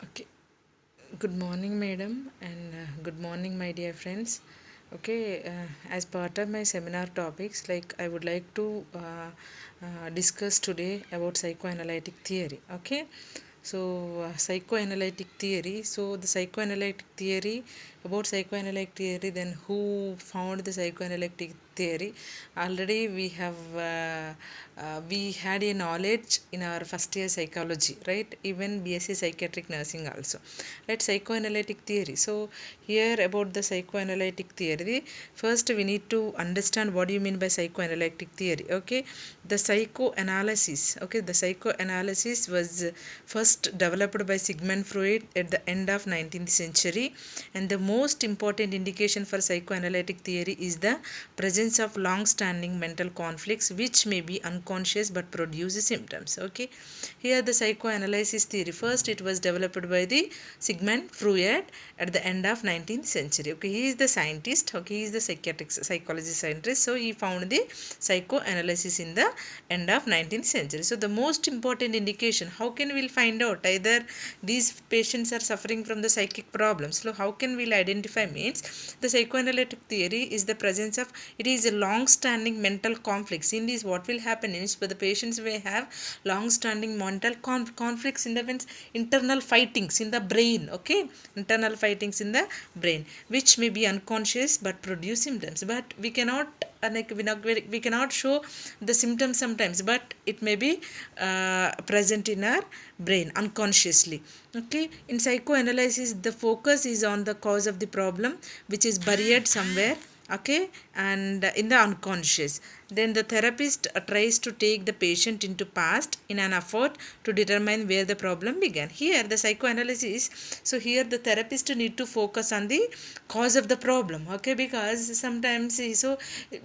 Okay. Good morning, madam, and good morning, my dear friends. Okay, as part of my seminar topics, I would like to discuss today about psychoanalytic theory. Okay, so psychoanalytic theory. So the psychoanalytic theory about psychoanalytic theory. Then who found the psychoanalytic theory? Already we had a knowledge in our first year psychology, right? Even BSc psychiatric nursing also, right? Psychoanalytic theory. So here about the psychoanalytic theory, first we need to understand what do you mean by psychoanalytic theory. Okay, the psychoanalysis. Okay, the psychoanalysis was first developed by Sigmund Freud at the end of 19th century, and the most important indication for psychoanalytic theory is the presence of long-standing mental conflicts which may be unconscious but produce symptoms. Okay, here the psychoanalysis theory, first it was developed by the Sigmund Freud at the end of 19th century. Okay, he is the scientist. Okay, he is the psychiatric psychology scientist. So he found the psychoanalysis in the end of 19th century. So the most important indication, how can we find out either these patients are suffering from the psychic problems? So how can we identify means the psychoanalytic theory is the presence of, it is a long standing mental conflicts. In this what will happen is, for the patients may have long standing mental conflicts in the means internal fightings in the brain. Okay, internal fightings in the brain which may be unconscious but produce symptoms, but we cannot we cannot show the symptoms sometimes, but it may be present in our brain unconsciously. Okay, in psychoanalysis the focus is on the cause of the problem which is buried somewhere. Okay, and in the unconscious, then the therapist tries to take the patient into past in an effort to determine where the problem began. Here the psychoanalysis, so here the therapist need to focus on the cause of the problem. Okay, because sometimes so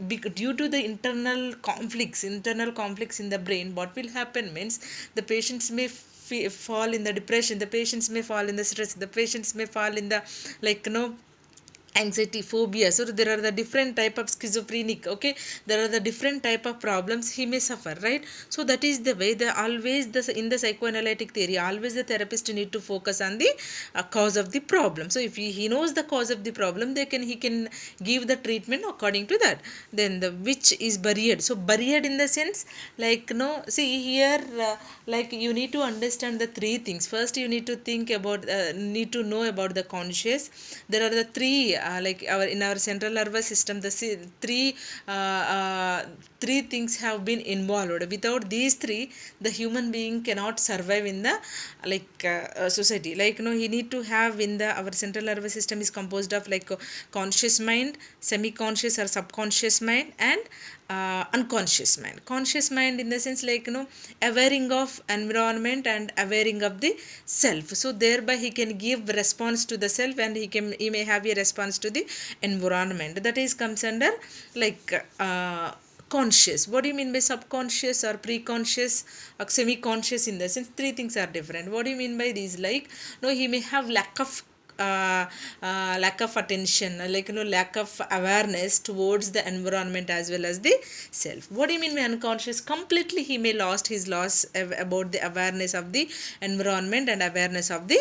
due to the internal conflicts in the brain, what will happen means the patients may fall in the depression, the patients may fall in the stress, the patients may fall in the anxiety, phobia. So there are the different type of schizophrenic. Okay, there are the different type of problems he may suffer, right? So that is the way the always the in the psychoanalytic theory, always the therapist need to focus on the cause of the problem. So if he knows the cause of the problem, he can give the treatment according to that. Then the which is buried, so buried in the sense no, see here you need to understand the three things. First you need to think about need to know about the conscious. There are the three our in our central nervous system, the three things have been involved. Without these three, the human being cannot survive in the society. He need to have in the our central nervous system is composed of conscious mind, semi-conscious or subconscious mind, and unconscious mind. Conscious mind in the sense awareing of environment and awareing of the self, so thereby he can give response to the self, and he may have a response to the environment. That is comes under conscious. What do you mean by subconscious or pre-conscious or semi-conscious? In the sense three things are different. What do you mean by these? No, he may have lack of attention, lack of awareness towards the environment as well as the self. What do you mean by unconscious? Completely he may loss about the awareness of the environment and awareness of the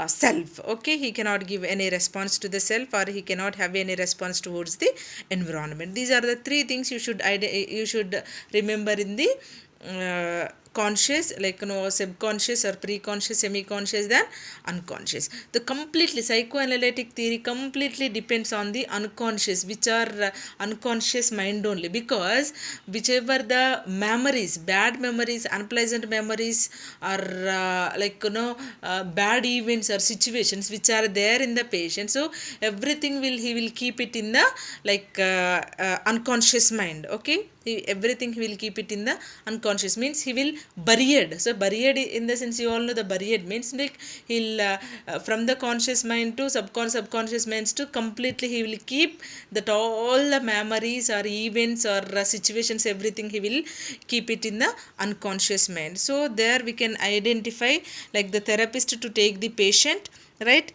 self. Okay, he cannot give any response to the self, or he cannot have any response towards the environment. These are the three things you should remember in the conscious, subconscious or pre-conscious, semi-conscious, then unconscious. The completely psychoanalytic theory completely depends on the unconscious, which are unconscious mind only, because whichever the memories, bad memories, unpleasant memories, or bad events or situations which are there in the patient, so everything he will keep it in the unconscious mind. Okay, everything he will keep it in the unconscious, means he will buried. So buried in the sense, you all know the buried means he'll from the conscious mind to subconscious minds to completely he will keep that all the memories or events or situations, everything he will keep it in the unconscious mind. So there we can identify the therapist to take the patient right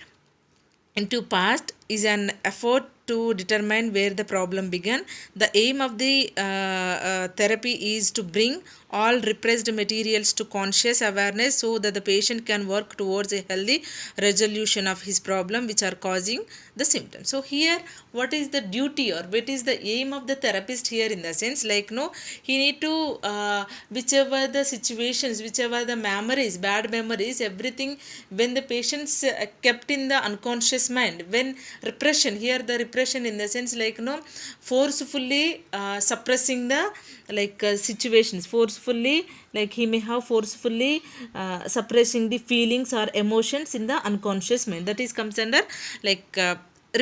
into past is an effort to determine where the problem began. The aim of the therapy is to bring all repressed materials to conscious awareness so that the patient can work towards a healthy resolution of his problem which are causing the symptoms. So here what is the duty or what is the aim of the therapist here, in the sense like no, he need to whichever the situations, whichever the memories, bad memories, everything, when the patients kept in the unconscious mind, when repression, here the repression in the sense like no, forcefully suppressing the situations, forcefully, like he may have forcefully suppressing the feelings or emotions in the unconscious mind, that is comes under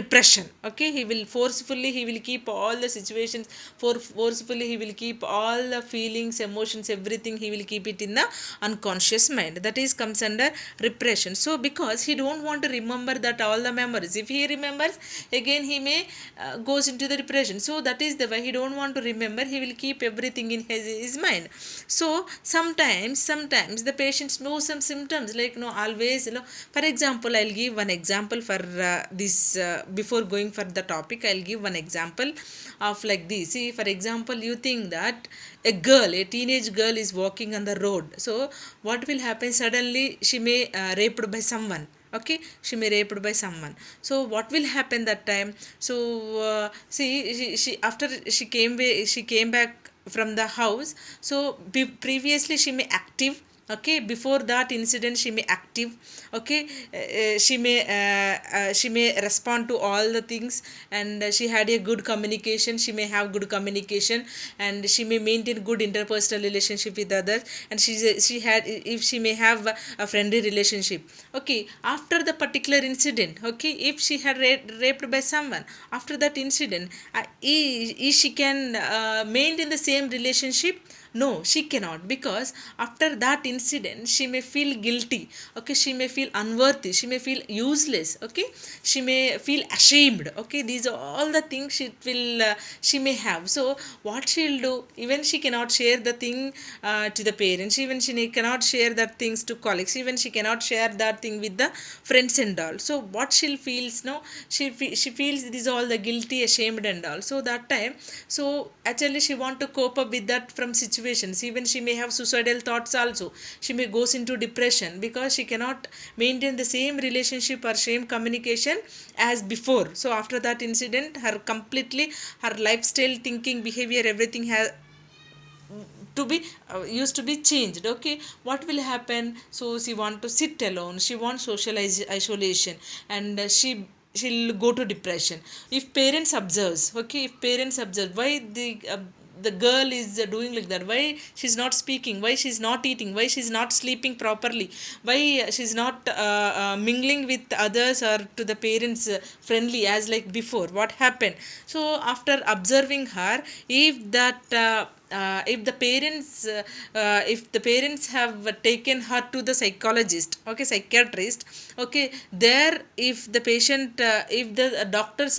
repression. Okay, he will forcefully, he will keep all the situations, forcefully he will keep all the feelings, emotions, everything he will keep it in the unconscious mind, that is comes under repression. So because he don't want to remember that all the memories, if he remembers again he may goes into the depression. So that is the way he don't want to remember, he will keep everything in his mind. So sometimes the patients know some symptoms like no, always, you know, for example I'll give one example for this before going for the topic. I'll give one example of like this. See, for example, you think that a teenage girl is walking on the road, so what will happen, suddenly she may raped by someone. Okay, she may raped by someone. So what will happen that time? So see, she after she came back from the house, so previously she may active. Okay, before that incident she may active. Okay, she may respond to all the things, and she had a good communication, she may have good communication, and she may maintain good interpersonal relationship with others, and she had, if she may have a friendly relationship. Okay, after the particular incident, okay, if she had raped by someone, after that incident, she can maintain the same relationship? No, she cannot, because after that incident she may feel guilty. Okay, she may feel unworthy, she may feel useless. Okay, she may feel ashamed. Okay, these are all the things she may have. So what she'll do, even she cannot share the thing to the parents, even she cannot share that things to colleagues, even she cannot share that thing with the friends and all. So what she'll feels, no, she feels these all the guilty, ashamed and all. So that time, so actually she want to cope up with that from situations. Even she may have suicidal thoughts also, she may goes into depression because she cannot maintain the same relationship or same communication as before. So after that incident, her completely, her lifestyle, thinking, behavior, everything has to be used to be changed. Okay, what will happen? So she want to sit alone, she wants social isolation, and she'll go to depression. If parents observes, okay, if parents observe why the girl is doing like that, why she's not speaking, why she's not eating, why she's not sleeping properly, why she's not mingling with others or to the parents friendly as like before, what happened? So after observing her, if the parents have taken her to the psychologist, okay, psychiatrist, okay, there, if the patient if the doctors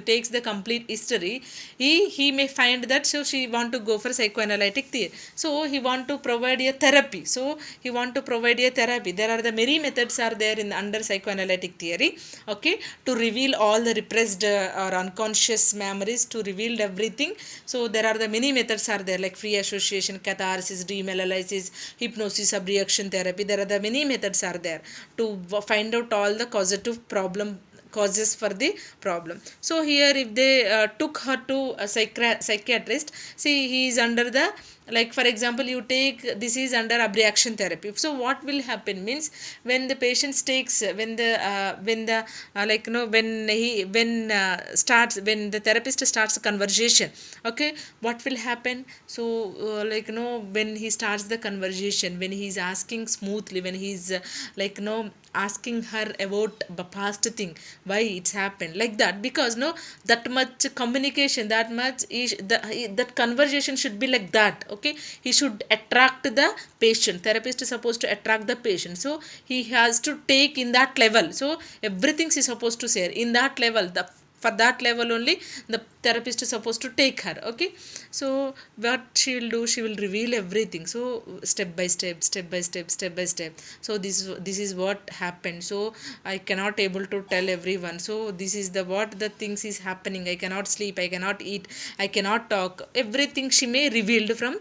takes the complete history, he may find that, so she want to go for psychoanalytic theory, so he want to provide a therapy. So he want to provide a therapy. There are the many methods are there in under psychoanalytic theory, okay, to reveal all the repressed or unconscious memories, to reveal everything. So there are the many methods are there, like free association, catharsis, dream analysis, hypnosis, subreaction therapy. There are the many methods are there to find out all the causative problem causes for the problem. So here if they took her to a psychiatrist, see, he is under the, like for example you take, this is under abreaction therapy. So what will happen means, when the patient takes, when the like you know, when the therapist starts a conversation, okay, what will happen? So like you know, when he starts the conversation, when he is asking smoothly, when he is like you know, asking her about the past thing, why it's happened like that, because no, that much communication, that much is that conversation should be like that. Okay, he should attract the patient, therapist is supposed to attract the patient, so he has to take in that level. So everything is supposed to say in that level, the for that level only the therapist is supposed to take her. Okay, so what she will do, she will reveal everything, so step by step, step by step. So this is what happened, so I cannot able to tell everyone, so this is the what the things is happening, I cannot sleep, I cannot eat, I cannot talk, everything she may revealed from,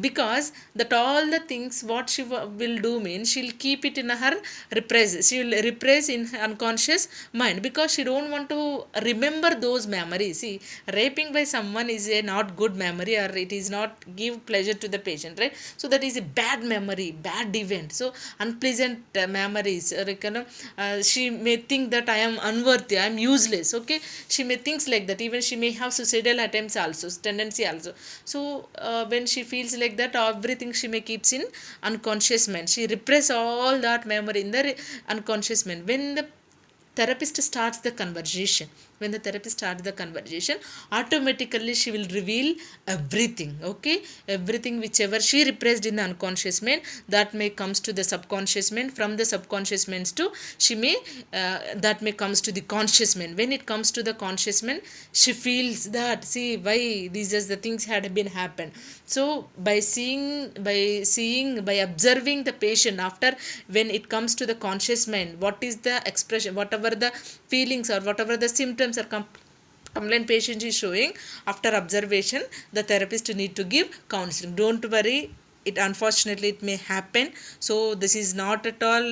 because that all the things what she will do means she'll keep it in her repress, she will repress in her unconscious mind, because she don't want to remember those memories. See, raping by someone is a not good memory, or it is not give pleasure to the patient, right? So that is a bad memory, bad event, so unpleasant memories, like, she may think that I am unworthy, I am useless. Okay, she may thinks like that, even she may have suicidal attempts also, tendency also. So when she feels like that, everything she may keeps in unconscious mind, she repress all that memory in the unconscious mind. When the therapist starts the conversation, when the therapist starts the conversation, automatically she will reveal everything. Okay, everything whichever she repressed in the unconscious mind, that may comes to the subconscious mind, from the subconscious mind to she may that may comes to the conscious mind. When it comes to the conscious mind, she feels that, see, why these are the things had been happened. So by observing the patient, after when it comes to the conscious mind, what is the expression, whatever the feelings or whatever the symptoms are complaint patient is showing, after observation the therapist need to give counseling. Don't worry, it unfortunately it may happen, so this is not at all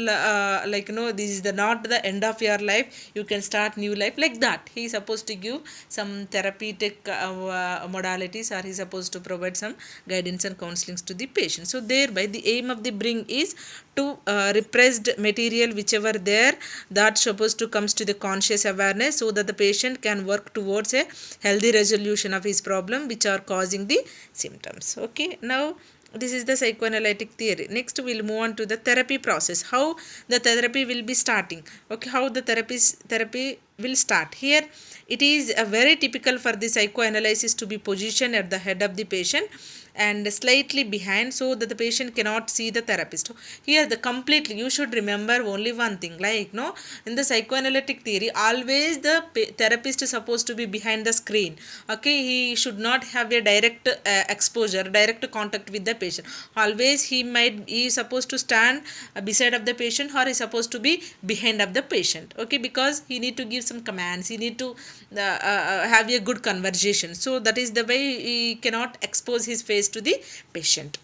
like, this is the not the end of your life, you can start new life, like that he is supposed to give some therapeutic modalities, or he is supposed to provide some guidance and counselings to the patient. So thereby the aim of the bring is to repressed material whichever there, that supposed to comes to the conscious awareness, so that the patient can work towards a healthy resolution of his problem which are causing the symptoms. Okay, now this is the psychoanalytic theory. Next we'll move on to the therapy process, how the therapy will be starting. Okay, how the therapy will start. Here it is very typical for the psychoanalysis to be positioned at the head of the patient and slightly behind, so that the patient cannot see the therapist. Here the completely, you should remember only one thing, like, no, in the psychoanalytic theory always the therapist is supposed to be behind the screen. Okay, he should not have a direct exposure, direct contact with the patient. Always he is supposed to stand beside of the patient, or is supposed to be behind of the patient. Okay, because he need to give some commands, he need to have a good conversation, so that is the way he cannot expose his face to the patient.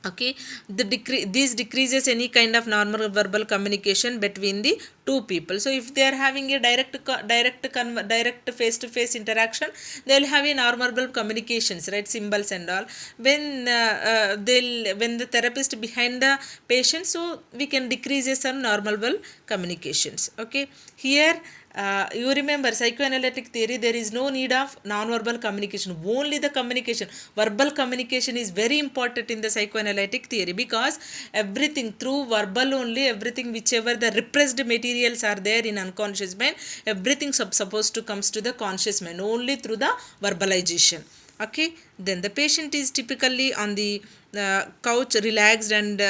Okay, this decreases any kind of normal verbal communication between the two people. So if they are having a direct face to face interaction, they will have a normal communications, right, symbols and all. When when the therapist behind the patient, so we can decrease some normal communications. Okay, here you remember psychoanalytic theory, there is no need of non-verbal communication, only the communication. Verbal communication is very important in the psychoanalytic theory, because everything through verbal only, everything whichever the repressed materials are there in unconscious mind, everything supposed to comes to the conscious mind only through the verbalization. Okay, then the patient is typically on the couch, relaxed and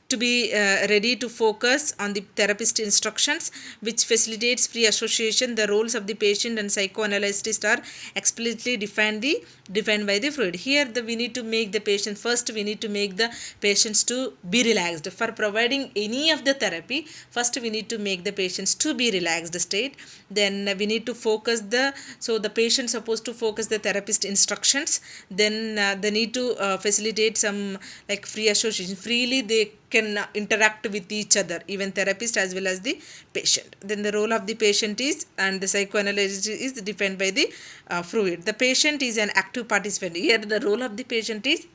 to be ready to focus on the therapist instructions, which facilitates free association. The roles of the patient and psychoanalyst are explicitly defined by the Freud. Here we need to make the patient, first we need to make the patients to be relaxed. For providing any of the therapy, first we need to make the patients to be relaxed state. Then we need to focus the patient supposed to focus the therapist instructions. Then they need to facilitate some like free association, freely they can interact with each other, even therapist as well as the patient. Then the role of the patient is, and the psychoanalyst is defined by the Freud. The patient is an active participant. Here the role of the patient is,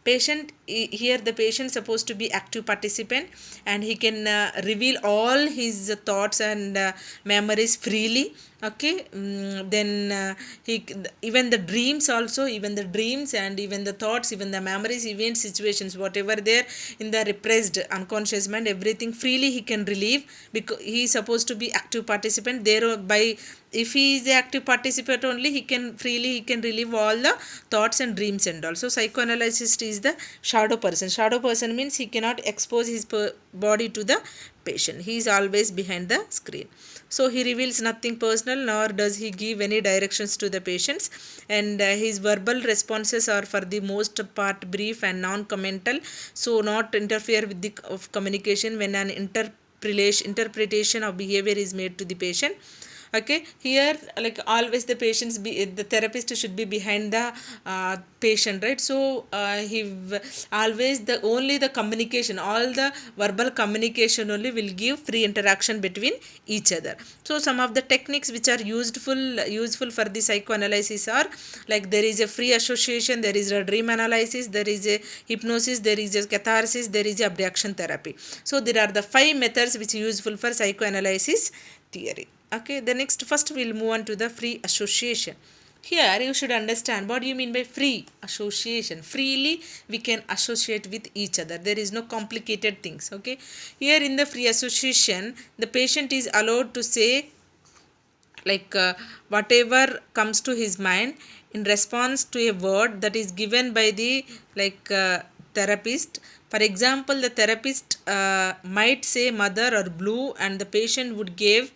here the patient supposed to be active participant, and he can reveal all his thoughts and memories freely. Okay, then he even the dreams also, even the dreams and even the thoughts, even the memories, even situations, whatever there in the repressed unconscious mind, everything freely he can relieve, because he is supposed to be active participant. Thereby if he is the active participant only, he can relieve all the thoughts and dreams and all. So psychoanalyst is the shadow person. Shadow person means he cannot expose his body to the patient. He is always behind the screen. So he reveals nothing personal, nor does he give any directions to the patients, and his verbal responses are for the most part brief and non-committal, so not interfere with the of communication when an interpretation of behavior is made to the patient. Okay, here like always the the therapist should be behind the patient, right? So he always the only the communication, all the verbal communication only will give free interaction between each other. So some of the techniques which are useful for the psychoanalysis are like there is a free association, there is a dream analysis, there is a hypnosis, there is a catharsis, there is a abduction therapy. So there are the 5 methods which are useful for psychoanalysis theory. Okay, the next first we'll move on to the free association. Here you should understand what do you mean by free association. Freely we can associate with each other. There is no complicated things. Okay, here in the free association, the patient is allowed to say like whatever comes to his mind in response to a word that is given by the therapist. For example, the therapist might say mother or blue, and the patient would give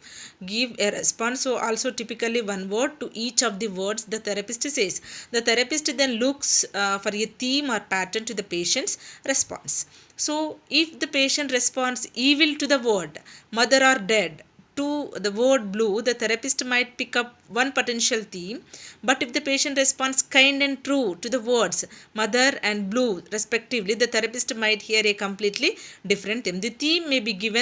a response. So also typically one word to each of the words the therapist says. The therapist then looks for a theme or pattern to the patient's response. So if the patient responds evil to the word mother or dead, to the word blue, the therapist might pick up one potential theme. But if the patient responds kind and true to the words mother and blue respectively, the therapist might hear a completely different theme. The theme may be give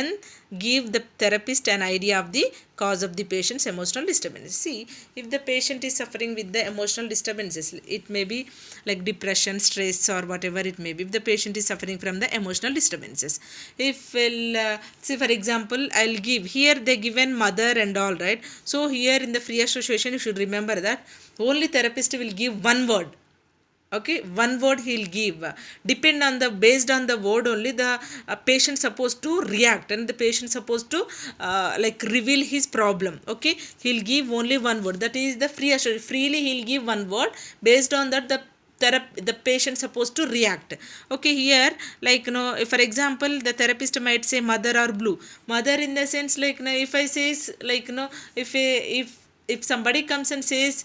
the therapist an idea of the cause of the patient's emotional disturbance. See, if the patient is suffering with the emotional disturbances, it may be like depression, stress, or whatever it may be. If the patient is suffering from the emotional disturbances, if say for example, I'll give here they given mother and all, right? So here in the free association, you should remember that only therapist will give one word. Okay, one word he'll give. Depend on the based on the word only the patient supposed to react, and the patient supposed to reveal his problem. Okay, he'll give only one word, that is the free assurance. Freely he'll give one word, based on that the patient supposed to react. Okay, here if for example the therapist might say mother or blue. Mother in the sense if I says if somebody comes and says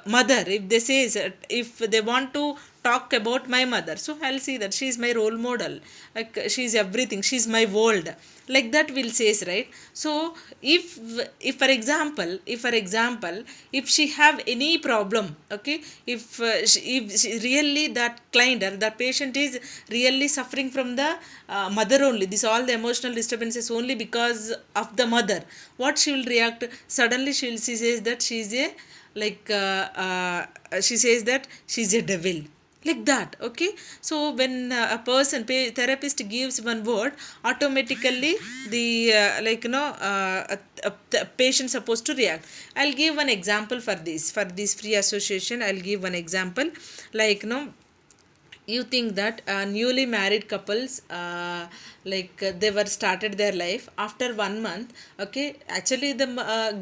mother, if they says if they want to talk about my mother, so I'll see that she is my role model, like she is everything, she is my world, like that will says, right? So if for example if she have any problem, okay, if she really that client or the patient is really suffering from the mother only, this all the emotional disturbances only because of the mother, what she will react? Suddenly she says that she is a she says that she's a devil, like that. Okay, so when a person therapist gives one word, automatically the the patient supposed to react. I'll give one example for this free association. I'll give one example, you think that newly married couples they were started their life after 1 month. Okay, actually the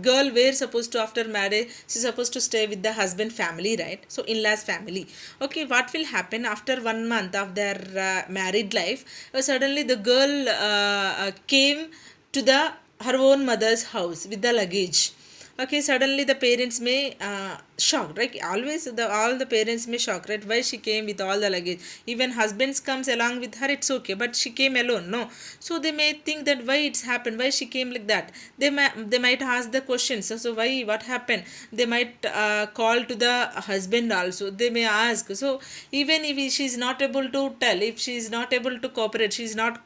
girl were supposed to, after marriage, she's supposed to stay with the husband family, right? So in-laws family. Okay, what will happen after 1 month of their married life? Suddenly the girl came to the her own mother's house with the luggage. Okay, suddenly the parents may shocked, right? Always all the parents may shock, right? Why she came with all the luggage? Even husbands comes along with her, it's okay, but she came alone, no? So they may think that why it's happened, why she came like that. They might ask the questions. So why, what happened? They might call to the husband also, they may ask. So even if she is not able to tell, if she is not able to cooperate, she is not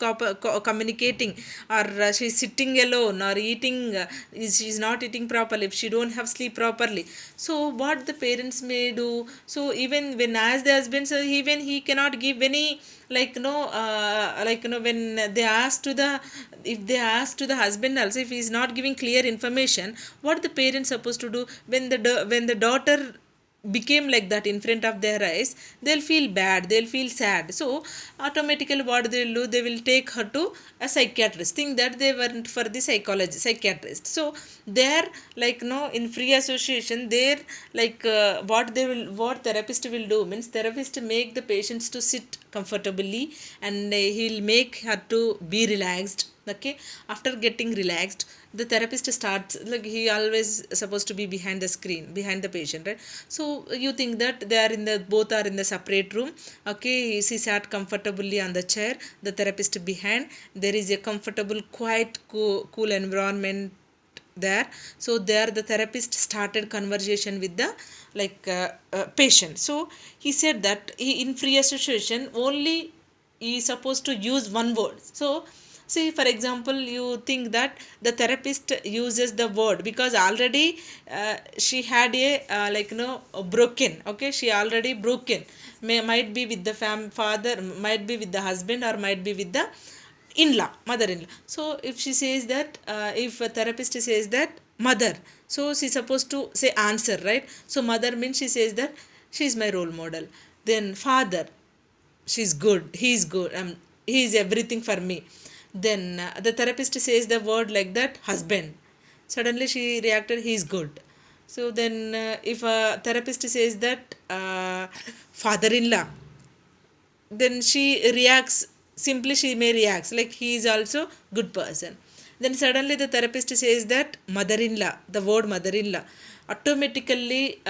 communicating, or she is sitting alone, or eating, she is not eating properly, if she don't have sleep properly, so what the parents may do? So even when as the husband, so even he cannot give any when they ask to the, if they ask to the husband also, if he is not giving clear information, what the parents supposed to do? When the daughter became like that in front of their eyes, they'll feel bad, they'll feel sad. So automatically what they'll do, they will take her to a psychiatrist, think that they weren't for the psychiatrist. So they're like no, in free association, they're like what therapist will do means, therapist make the patients to sit comfortably, and he'll make her to be relaxed. Okay, after getting relaxed, the therapist starts, like he always supposed to be behind the screen, behind the patient, right? So you think that they are in the, both are in the separate room. Okay, she sat comfortably on the chair, the therapist behind, there is a comfortable, quiet, cool environment there. So there the therapist started conversation with the patient. So he said that he, in free association only, he is supposed to use one word. So see, for example, you think that the therapist uses the word because already she had a broken, okay, she already broken, might be with the father, might be with the husband, or might be with the in-law, mother-in-law. So if she says that if a therapist says that mother, so she's supposed to say answer, right? So mother means she says that she is my role model. Then father, she's good, he's good, he is everything for me. Then the therapist says the word like that husband, suddenly she reacted, he's good. So then if a therapist says that father-in-law, then she reacts, simply she may react like he is also good person. Then suddenly the therapist says that mother-in-law, the word mother-in-law, automatically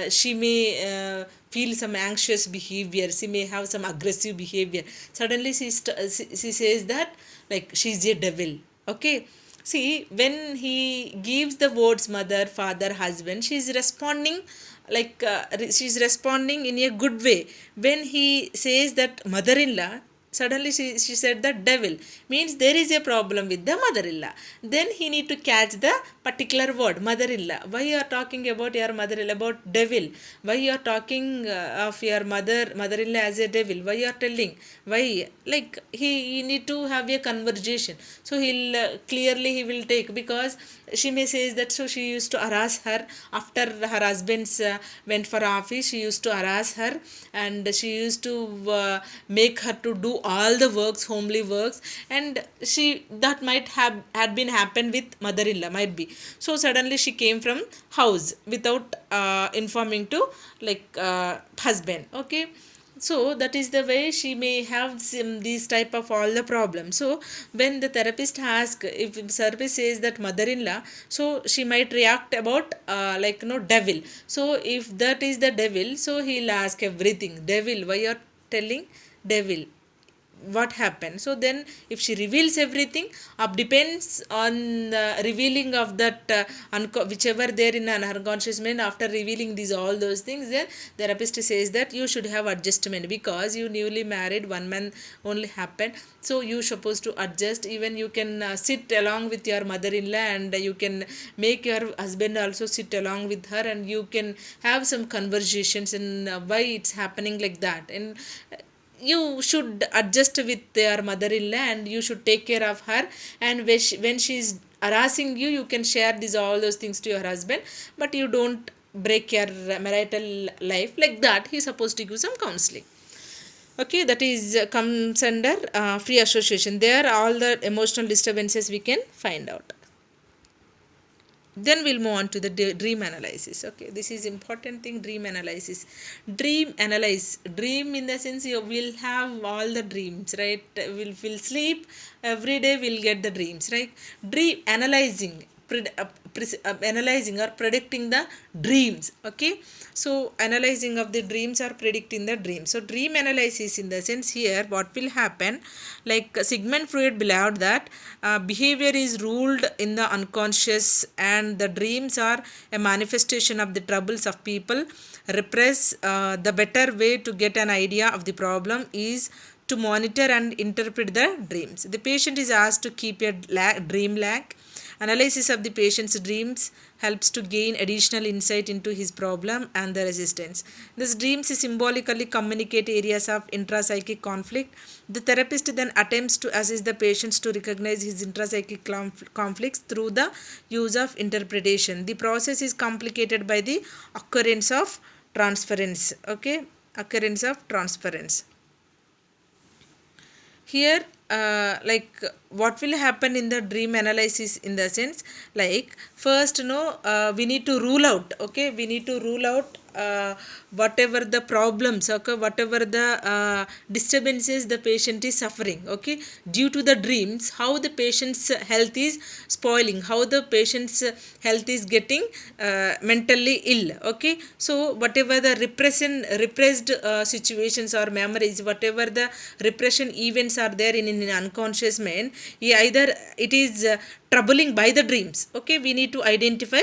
she may feel some anxious behavior, she may have some aggressive behavior. Suddenly she says that like she's a devil. Okay, see, when he gives the words mother, father, husband, she's responding she's responding in a good way. When he says that mother-in-law, suddenly she said that devil, means there is a problem with the mother-in-law. Then he need to catch the particular word mother-in-law. Why you are talking about your mother-in-law, about devil? Why you are talking of your mother-in-law as a devil? Why you are telling? Why? Like he need to have a conversation. So he'll clearly he will take, because she may say that so she used to harass her after her husband's went for office. She used to harass her, and she used to make her to do all the works, homely works, and she, that might have had been happened with mother-in-law, might be. So suddenly she came from house without informing to husband. Okay, so that is the way she may have these type of all the problems. So when the therapist asks, if therapist says that mother-in-law, so she might react about devil. So if that is the devil, so he'll ask everything, devil, why you're telling devil, what happened? So then if she reveals everything, up depends on the revealing of that whichever there in an unconscious mind, after revealing these all those things, then therapist says that you should have adjustment, because you newly married, 1 month only happened, so you supposed to adjust. Even you can sit along with your mother-in-law, and you can make your husband also sit along with her, and you can have some conversations, and why it's happening like that, and you should adjust with your mother-in-law, and you should take care of her. And when she is harassing you, you can share these all those things to your husband, but you don't break your marital life like that. He's supposed to give some counseling. Okay, that is comes under free association. There all the emotional disturbances we can find out. Then we'll move on to the dream analysis. Okay, this is important thing, dream analysis. Dream analyze, dream in the sense you will have all the dreams, right? We'll sleep every day, we'll get the dreams, right? Dream analyzing, analyzing or predicting the dreams. Okay, so analyzing of the dreams or predicting the dreams. So dream analysis in the sense here, what will happen, like Sigmund Freud believed that behavior is ruled in the unconscious, and the dreams are a manifestation of the troubles of people repress. The better way to get an idea of the problem is to monitor and interpret the dreams. The patient is asked to keep a dream log. Analysis of the patient's dreams helps to gain additional insight into his problem and the resistance. These dreams symbolically communicate areas of intrapsychic conflict. The therapist then attempts to assist the patient to recognize his intrapsychic conflicts through the use of interpretation. The process is complicated by the occurrence of transference. Okay, occurrence of transference. Here like what will happen in the dream analysis, in the sense like first we need to rule out, okay, we need to rule out whatever the problems, okay, whatever the disturbances the patient is suffering, okay, due to the dreams, how the patient's health is spoiling, how the patient's health is getting mentally ill, okay. So whatever the repressed situations or memories, whatever the repression events are there in unconscious mind, either it is troubling by the dreams, okay, we need to identify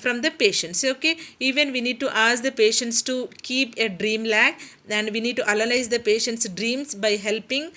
from the patients, okay. Even we need to ask the patients to keep a dream lag, and we need to analyze the patient's dreams by helping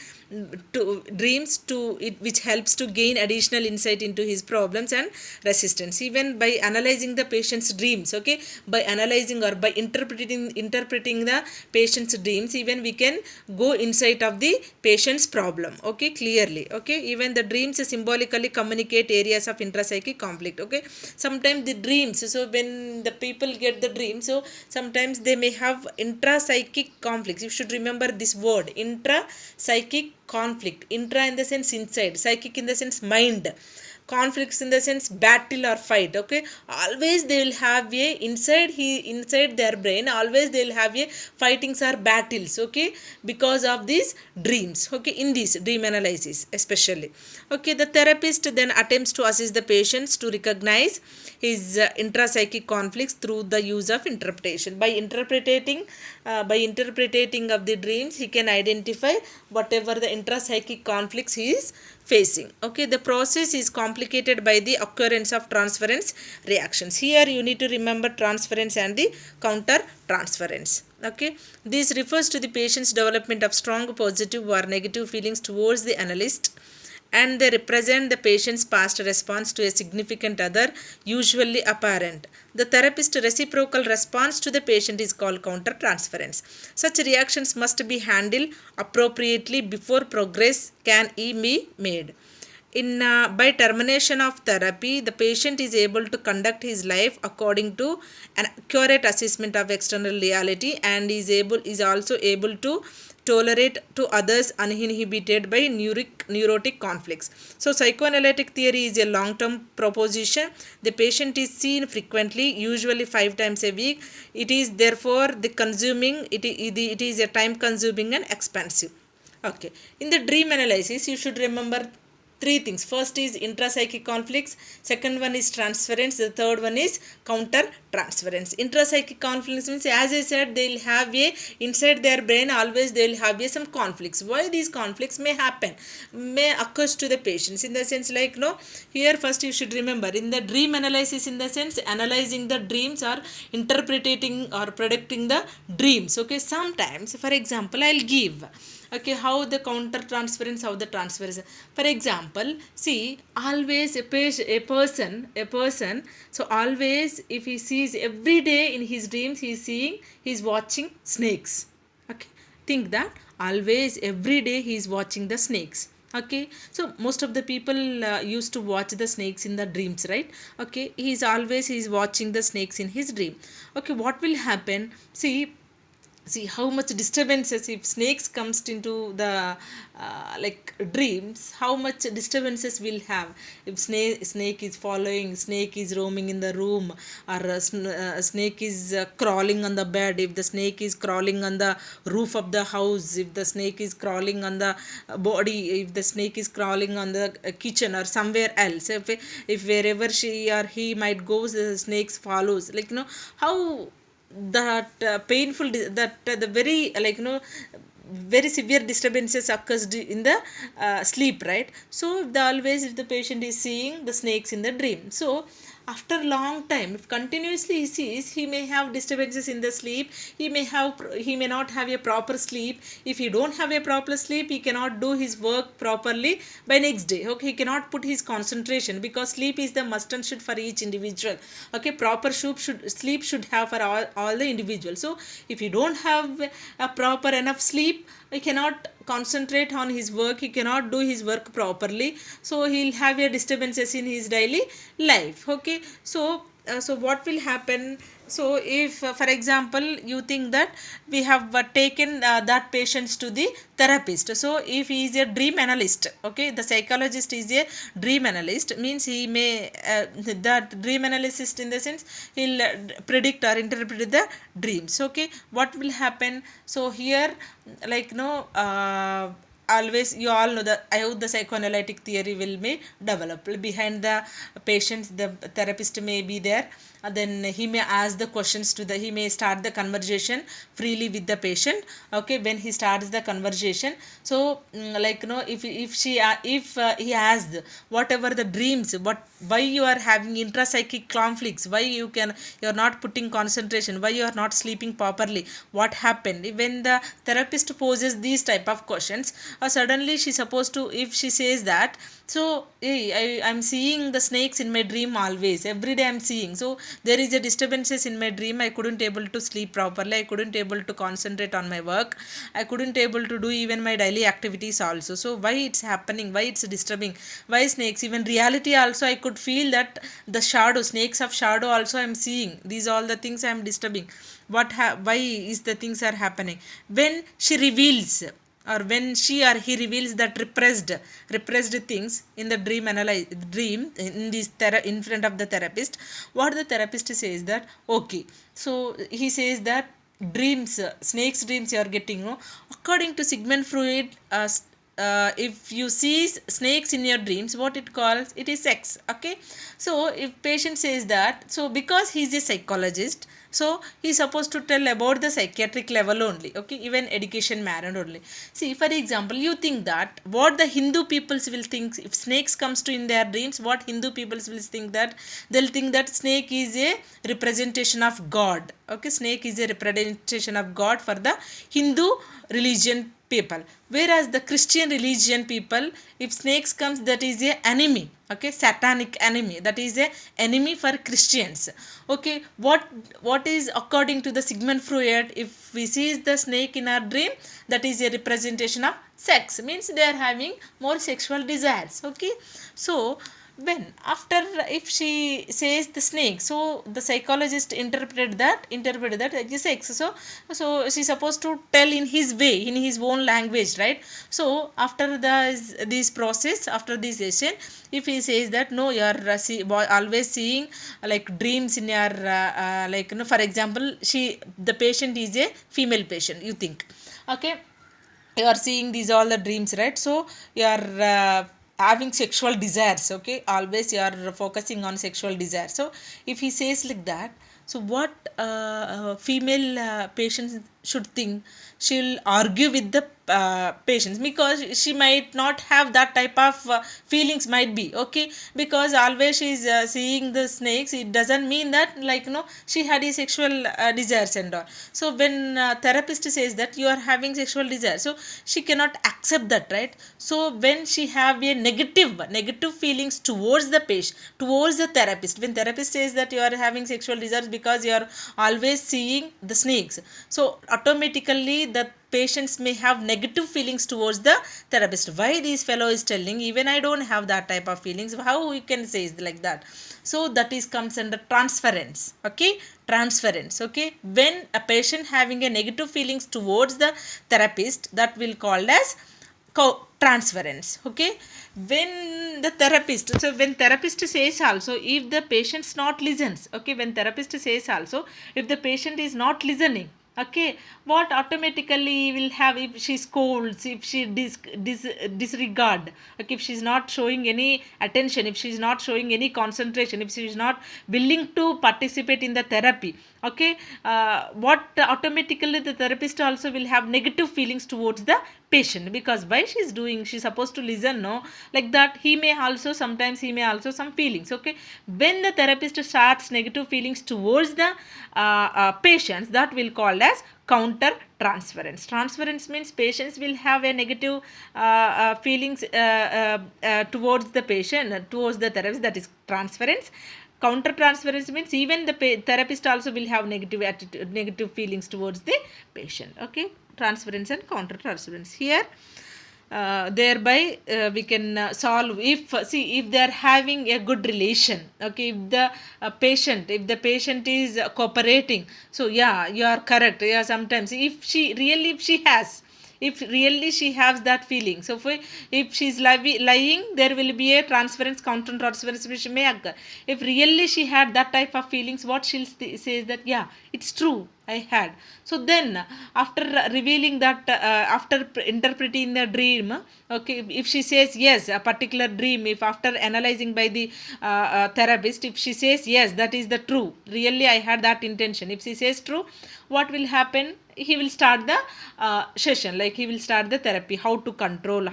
to dreams to it, which helps to gain additional insight into his problems and resistance. Even by analyzing the patient's dreams, okay, by analyzing or by interpreting the patient's dreams, even we can go inside of the patient's problem, okay, clearly, okay. Even the dreams symbolically communicate areas of intrapsychic conflict, okay. Sometimes the dreams, so when the people get the dream, so sometimes they may have intrapsychic conflicts. You should remember this word, intrapsychic conflict. Intra in the sense inside, psychic in the sense mind, conflicts in the sense battle or fight, okay. Always they will have a inside their brain, always they will have a fightings or battles, okay, because of these dreams, okay, in this dream analysis especially, okay. The therapist then attempts to assist the patients to recognize his intrapsychic conflicts through the use of interpretation. By interpreting of the dreams, he can identify whatever the intrapsychic conflicts he is facing, okay. The process is complicated by the occurrence of transference reactions. Here you need to remember transference and the counter transference, okay. This refers to the patient's development of strong positive or negative feelings towards the analyst, and they represent the patient's past response to a significant other, usually apparent. The therapist's reciprocal response to the patient is called countertransference. Such reactions must be handled appropriately before progress can be made. By termination of therapy, the patient is able to conduct his life according to an accurate assessment of external reality, and is also able to tolerate to others uninhibited by neurotic conflicts. So psychoanalytic theory is a long-term proposition. The patient is seen frequently, usually 5 times a week. It is therefore it is a time consuming and expensive. Okay. In the dream analysis, you should remember 3 things. First is intrapsychic conflicts, second one is transference, the third one is counter transference. Intrapsychic conflicts means, as I said, they will have inside their brain always they will have some conflicts. Why these conflicts may happen, may occur to the patients, in the sense like here first you should remember, in the dream analysis, in the sense analyzing the dreams or interpreting or predicting the dreams, okay. Sometimes, for example, I'll give, okay, how the counter transference, how the transference. For example, see, always a person, so always if he sees every day in his dreams, he's watching snakes, okay. Think that always every day he is watching the snakes, okay. So most of the people used to watch the snakes in the dreams, right, okay. He's watching the snakes in his dream, okay. What will happen? See how much disturbances, if snakes comes into the like dreams, how much disturbances will have. If snake is following, snake is roaming in the room, or snake is crawling on the bed, if the snake is crawling on the roof of the house, if the snake is crawling on the body, if the snake is crawling on the kitchen or somewhere else, if wherever she or he might go, the snakes follows, like how that painful that the very very severe disturbances occurs in the sleep, right. So if the patient is seeing the snakes in the dream, so after long time, if continuously he sees, he may have disturbances in the sleep, he may not have a proper sleep. If he don't have a proper sleep, he cannot do his work properly by next day, okay. He cannot put his concentration, because sleep is the must and should for each individual, okay. Proper sleep should have for all the individuals. So if you don't have a proper enough sleep, he cannot concentrate on his work, he cannot do his work properly, so he'll have a disturbances in his daily life, okay. So so what will happen? So if for example you think that we have taken that patients to the therapist, so if he is a dream analyst, okay, the psychologist is a dream analyst, means he may that dream analyst in the sense he'll predict or interpret the dreams. Okay, what will happen? So here, like always you all know that how the psychoanalytic theory will be developed. Behind the patients, the therapist may be there, then he may ask the questions to the, he may start the conversation freely with the patient. Okay, when he starts the conversation, so if he asked whatever the dreams, what, why you are having intrapsychic conflicts, why you are not putting concentration, why you are not sleeping properly, what happened, when the therapist poses these type of questions, or suddenly she supposed to, if she says that, so hey, I'm seeing the snakes in my dream always, every day I'm seeing, so there is a disturbances in my dream, I couldn't able to sleep properly, I couldn't able to concentrate on my work, I couldn't able to do even my daily activities also. So why it's happening, why it's disturbing, why snakes, even reality also I could feel that the shadow, snakes of shadow also I'm seeing, these all the things I'm disturbing, why is the things are happening? When she reveals, or when she or he reveals that repressed things in the dream in this in front of the therapist, what the therapist says that, okay, so he says that dreams, snakes dreams you are getting, no, according to Sigmund Freud, if you see snakes in your dreams, what it calls, it is sex. Okay, so if patient says that, so because he is a psychologist, so he is supposed to tell about the psychiatric level only. Okay, even education manner only. See, for example, you think that what the Hindu peoples will think if snakes comes to in their dreams, what Hindu peoples will think that, they'll think that snake is a representation of God. Okay, snake is a representation of God for the Hindu religion people, whereas the Christian religion people, if snakes comes, that is a enemy. Okay, satanic enemy, that is a enemy for Christians. Okay, what is according to the Sigmund Freud, if we see the snake in our dream, that is a representation of sex, means they are having more sexual desires. Okay, so when after, if she says the snake, so the psychologist interpreted that as sex, so she's supposed to tell in his way, in his own language, right? So after this process, after this session, if he says that no, you are always seeing like dreams in your for example, the patient is a female patient, you think, okay, you are seeing these all the dreams, right? So you are having sexual desires. Okay, always you are focusing on sexual desire. So if he says like that, so what female patients should think, she'll argue with the patients, because she might not have that type of feelings, might be. Okay, because always she's seeing the snakes, it doesn't mean that she had a sexual desires and all. So when therapist says that you are having sexual desire, so she cannot accept that, right? So when she have a negative feelings towards the patient, towards the therapist, when therapist says that you are having sexual desires because you are always seeing the snakes, so automatically the patients may have negative feelings towards the therapist. Why this fellow is telling, even I don't have that type of feelings, how you can say is like that? So that is comes under transference. Okay, transference. Okay, when a patient having a negative feelings towards the therapist, that will called as transference. Okay, when the therapist, so when therapist says also, if the patient's not listens, okay, when therapist says also, if the patient is not listening, okay, what automatically will have, if she scolds, if she disregard, okay, if she's not showing any attention, if she's not showing any concentration, if she is not willing to participate in the therapy, okay, what automatically the therapist also will have negative feelings towards the patient, because why she's doing, she's supposed to listen, no, like that he may also sometimes, he may also some feelings. Okay, when the therapist starts negative feelings towards the patients, that will call as counter transference. Transference means patients will have a negative feelings towards the patient, towards the therapist, that is transference. Counter transference means even the therapist also will have negative attitude, negative feelings towards the patient. Okay, transference and counter transference. Here thereby we can solve. If see, if they are having a good relation, okay, if the patient is cooperating, so yeah, you are correct. Yeah, sometimes if she has, if really she has that feeling, so if she's lying, there will be a transference, counter transference which may occur. If really she had that type of feelings, what she'll say is that yeah, it's true, I had. So then after revealing that, after interpreting the dream, okay, if she says yes, a particular dream, if after analyzing by the therapist, if she says yes, that is the true, really I had that intention, if she says true, what will happen? He will start the session, like he will start the therapy, how to control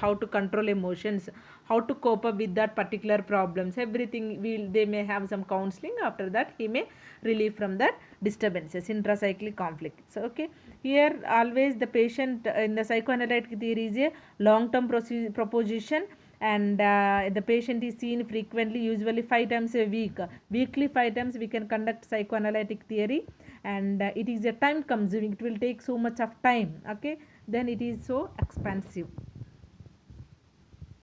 emotions, how to cope up with that particular problems, everything will, they may have some counseling. After that he may relieve from that disturbances, intracyclic conflicts. Okay, here always the patient, in the psychoanalytic theory, is a long term proposition, and the patient is seen frequently, usually 5 times a week, weekly 5 times we can conduct psychoanalytic theory. And it is a time consuming, it will take so much of time. Okay, then it is so expensive.